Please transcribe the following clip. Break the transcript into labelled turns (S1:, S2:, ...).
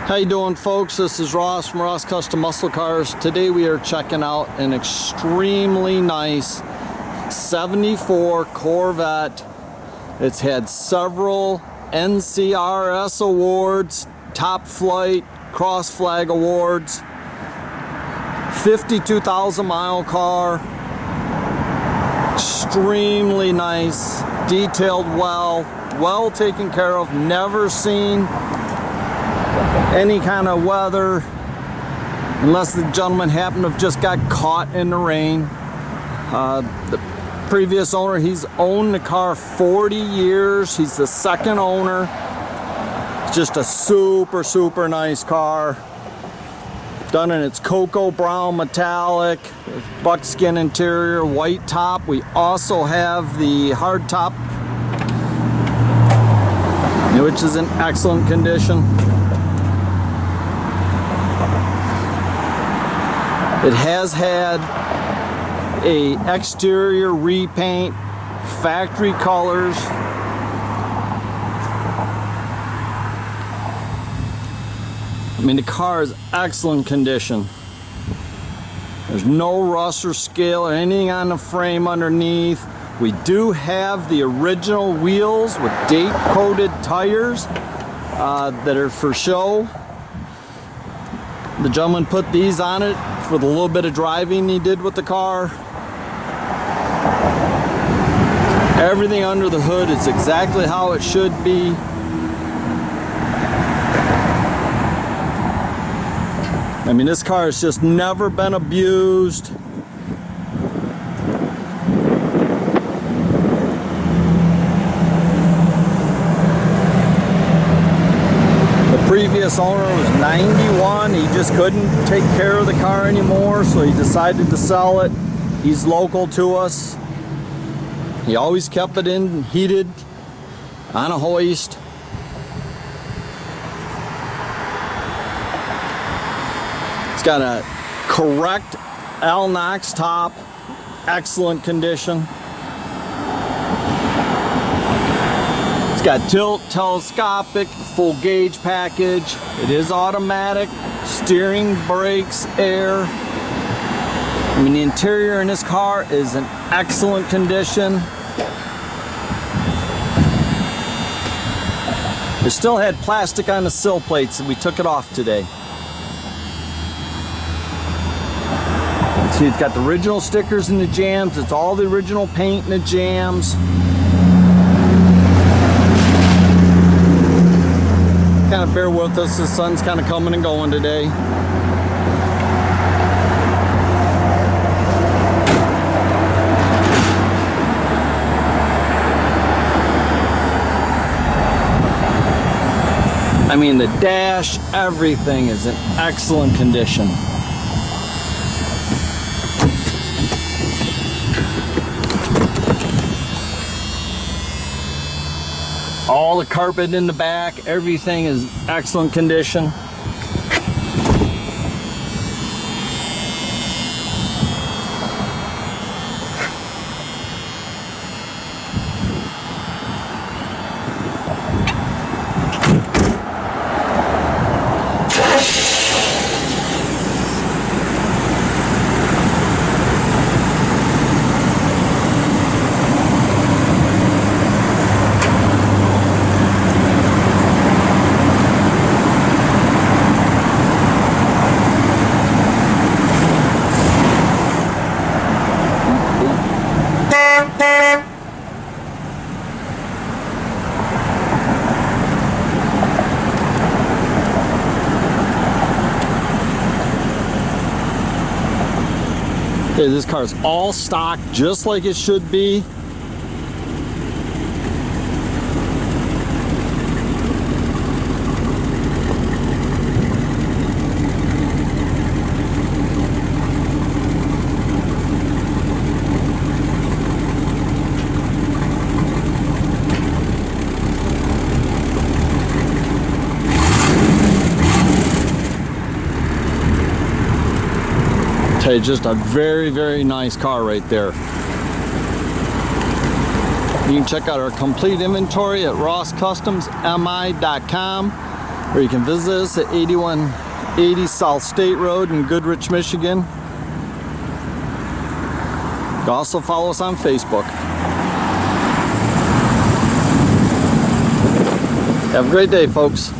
S1: How you doing, folks? This is Ross from Ross Custom Muscle Cars. Today we are checking out an extremely nice 74 Corvette. It's had several NCRS awards, top flight, cross flag awards, 52,000 mile car, extremely nice, detailed well taken care of, never seen any kind of weather, unless the gentleman happened to have just got caught in the rain. The previous owner, he's owned the car 40 years. He's the second owner. It's just a super nice car. Done in its Coco Brown Metallic, buckskin interior, white top. We also have the hardtop, which is in excellent condition. It has had a exterior repaint, factory colors. I mean, the car is excellent condition. There's no rust or scale or anything on the frame underneath. We do have the original wheels with date-coated tires that are for show. The gentleman put these on it for the little bit of driving he did with the car. Everything under the hood is exactly how it should be. I mean, this car has just never been abused. Previous owner was 91. He just couldn't take care of the car anymore, so he decided to sell it. He's local to us. He always kept it in heated on a hoist. It's got a correct L-Nox top, excellent condition. It's got tilt, telescopic, full gauge package. It is automatic, steering, brakes, air. I mean, the interior in this car is in excellent condition. It still had plastic on the sill plates, and we took it off today. See, it's got the original stickers in the jams. It's all the original paint in the jams. Kind of bear with us, the sun's kind of coming and going today. I mean, the dash, everything is in excellent condition. All the carpet in the back, everything is excellent condition. Okay, this car is all stock, just like it should be. Tell you, just a very nice car right there. You can check out our complete inventory at rosscustomsmi.com. Or you can visit us at 8180 South State Road in Goodrich, Michigan. You can also follow us on Facebook. Have a great day, folks.